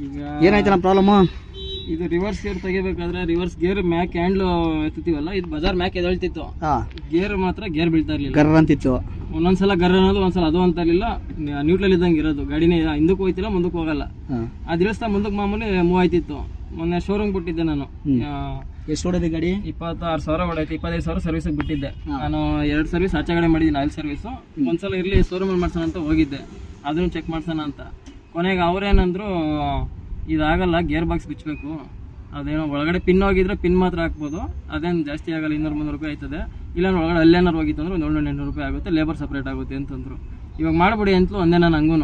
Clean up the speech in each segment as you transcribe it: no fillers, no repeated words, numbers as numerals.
ಈಗ ಏನಾಯ್ತು ನಮ್ಮ ಪ್ರಾಬ್ಲಮ್ಮು? ಇದು ರಿವರ್ಸ್ ಗೇರ್ ತೆಗಿಬೇಕಾದ್ರೆ ರಿವರ್ಸ್ ಗೇರ್ ಮ್ಯಾಕ್ ಹ್ಯಾಂಡ್ಲು ಎತ್ತುತ್ತೀವಲ್ಲ, ಇದು ಬಜಾರ್ ಮ್ಯಾಕ್ ಎದಳ್ತಿತ್ತು. ಗೇರ್ ಮಾತ್ರ ಗೇರ್ ಬೀಳ್ತಾ ಇರಲಿಲ್ಲ, ಗರ್ರ ಅಂತಿತ್ತು. ಒಂದೊಂದ್ಸಲ ಗರ್ ಅನ್ನೋದು, ಒಂದ್ಸಲ ಅದು ಅಂತ ಇರಲಿಲ್ಲ. ನ್ಯೂಟ್ರಲ್ ಇದ್ದಂಗೆ ಇರೋದು, ಗಾಡಿನೇ ಹಿಂದಕ್ಕೂ ಹೋಯ್ತಿಲ್ಲ ಮುಂದಕ್ಕೆ ಹೋಗಲ್ಲ. ಆ ದಿವಸ ಮುಂದಕ್ಕೆ ಮಾಮೂಲಿ ಮೂವ್ ಆಯ್ತಿತ್ತು. ಮೊನ್ನೆ ಶೋರೂಮ್ ಬಿಟ್ಟಿದ್ದೆ ನಾನು. ಎಷ್ಟು ಹೊಡೆದಿ ಗಾಡಿ? 26,000 ಹೊಡೈತೆ. 25,000 ಸರ್ವಿಸಿಗೆ ಬಿಟ್ಟಿದ್ದೆ ನಾನು. 2 ಸರ್ವಿಸ್ ಆಚೆ ಕಡೆ ಮಾಡಿದ್ದೀನಿ, ಆಯಿಲ್ ಸರ್ವಿಸು. ಒಂದ್ಸಲ ಇರಲಿ ಶೋರೂಮಲ್ಲಿ ಮಾಡ್ಸೋಣ ಅಂತ ಹೋಗಿದ್ದೆ, ಅದನ್ನು ಚೆಕ್ ಮಾಡ್ಸೋಣ ಅಂತ. ಕೊನೆಗೆ ಅವ್ರೇನಂದ್ರು, ಇದಾಗಲ್ಲ, ಗೇರ್ ಬಾಕ್ಸ್ ಬಿಚ್ಚಬೇಕು. ಅದೇನೋ ಒಳಗಡೆ ಪಿನ್ ಹೋಗಿದ್ರೆ ಪಿನ್ ಮಾತ್ರ ಹಾಕ್ಬೋದು, ಅದೇನು ಜಾಸ್ತಿ ಆಗಲ್ಲ, 200-300 ರೂಪಾಯಿ ಆಯ್ತದೆ. ಇಲ್ಲ ಒಳಗಡೆ ಅಲ್ಲೇನಾರು ಹೋಗಿತ್ತು ಅಂದ್ರೆ 700-800 ರೂಪಾಯಿ ಆಗುತ್ತೆ, ಲೇಬರ್ ಸಪ್ರೇಟ್ ಆಗುತ್ತೆ ಅಂತಂದ್ರು. ಇವಾಗ ಮಾಡ್ಬಿಡಿ ಅಂತಲೂ ಒಂದೇ ನಾನು ಹಂಗೂ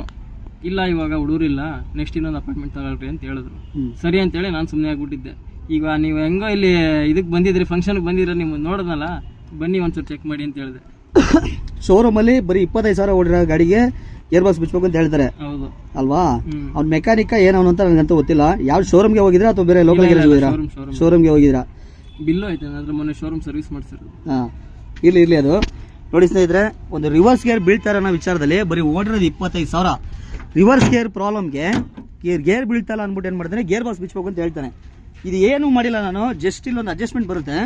ಇಲ್ಲ, ಇವಾಗ ಹುಡುಗರಿಲ್ಲ, ನೆಕ್ಸ್ಟ್ ಇನ್ನೊಂದು ಅಪಾಯಿಂಟ್ಮೆಂಟ್ ತಗೊಳ್ರಿ ಅಂತ ಹೇಳಿದ್ರು. ಸರಿ ಅಂತೇಳಿ ನಾನು ಸುಮ್ಮನೆ ಆಗ್ಬಿಟ್ಟಿದ್ದೆ. ಈಗ ನೀವು ಹೆಂಗೋ ಇಲ್ಲಿ ಇದಕ್ಕೆ ಬಂದಿದ್ರಿ, ಫಂಕ್ಷನ್ಗೆ ಬಂದಿದ್ರೆ ನೀವು ನೋಡೋದಲ್ಲ, ಬನ್ನಿ ಒಂದ್ಸರಿ ಚೆಕ್ ಮಾಡಿ ಅಂತ ಹೇಳಿದೆ. ಶೋರೂಮಲ್ಲಿ ಬರೀ 25,000 ಓಡಿರೋ ಗಾಡಿಗೆ ಗೇರ್ ಬಾಕ್ಸ್ ಬಿಚ್ಚಬೇಕು ಅಂತ ಹೇಳ್ತಾರೆ. ಹೌದು ಅಲ್ವಾ? ಅವ್ನ ಮೆಕ್ಯಾನಿಕ ಏನವನು ಅಂತ ನನಗಂತೂ ಗೊತ್ತಿಲ್ಲ. ಯಾವ ಶೋರೂಮ್ಗೆ ಹೋಗಿದ್ರಾ ಅಥವಾ ಬೇರೆ ಲೋಕಲ್ ಗ್ಯಾರೇಜ್ ಹೋಗಿದ್ರಾ? ಶೋರೂಮ್ಗೆ ಹೋಗಿದ್ರಾ? ಬಿಲ್ಲು ಐತೆ ಅದ್ರ ಮೊನ್ನೆ ಶೋರೂಮ್ ಸರ್ವಿಸ್ ಮಾಡಿಸಿರೋದು. ಹಾಂ, ಇರಲಿ ಅದು ನೋಡಿ ಸ್ನೇಹಿತರೆ, ಒಂದು ರಿವರ್ಸ್ ಗೇರ್ ಬೀಳ್ತಾರೆ ಅನ್ನೋ ವಿಚಾರದಲ್ಲಿ ಬರೀ ಓಡಿರೋದು 25,000. ರಿವರ್ಸ್ ಗೇರ್ ಪ್ರಾಬ್ಲಮ್ಗೆ ಗೇರ್ ಬೀಳ್ತಲ್ಲ ಅಂದ್ಬಿಟ್ಟು ಏನು ಮಾಡ್ತಾನೆ, ಗೇರ್ ಬಾಕ್ಸ್ ಬಿಚ್ಚಬೇಕು ಅಂತ ಹೇಳ್ತಾನೆ. ಇದು ಏನೂ ಮಾಡಿಲ್ಲ ನಾನು, ಜಸ್ಟ್ ಇಲ್ಲೊಂದು ಅಡ್ಜಸ್ಟ್ಮೆಂಟ್ ಬರುತ್ತೆ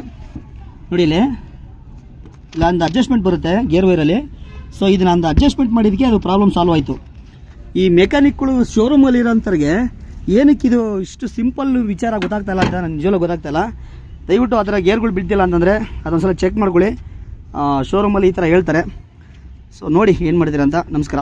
ನೋಡಿ, ಇಲ್ಲಿ ಒಂದು ಅಡ್ಜಸ್ಟ್ಮೆಂಟ್ ಬರುತ್ತೆ ಗೇರ್ ವೈರಲ್ಲಿ. ಸೊ ಇದನ್ನ ಒಂದು ಅಡ್ಜಸ್ಟ್ಮೆಂಟ್ ಮಾಡಿದ್ದಕ್ಕೆ ಅದು ಪ್ರಾಬ್ಲಮ್ ಸಾಲ್ವ್ ಆಯಿತು. ಈ ಮೆಕ್ಯಾನಿಕ್ಗಳು ಶೋರೂಮಲ್ಲಿ ಇರೋಂಥವ್ರಿಗೆ ಏನಕ್ಕೆ ಇದು ಇಷ್ಟು ಸಿಂಪಲ್ ವಿಚಾರ ಗೊತ್ತಾಗ್ತಾ ಇಲ್ಲ ಅಂತ ನನಗೆ ನಿಜವೂ ಗೊತ್ತಾಗ್ತಾ ಇಲ್ಲ. ದಯವಿಟ್ಟು ಆ ಥರ ಗೇರ್ಗಳು ಬಿಡ್ತಿಲ್ಲ ಅಂತಂದರೆ ಅದೊಂದ್ಸಲ ಚೆಕ್ ಮಾಡ್ಕೊಳ್ಳಿ. ಶೋರೂಮಲ್ಲಿ ಈ ಥರ ಹೇಳ್ತಾರೆ. ಸೊ ನೋಡಿ ಏನು ಮಾಡಿದ್ದೀರಾ ಅಂತ. ನಮಸ್ಕಾರ.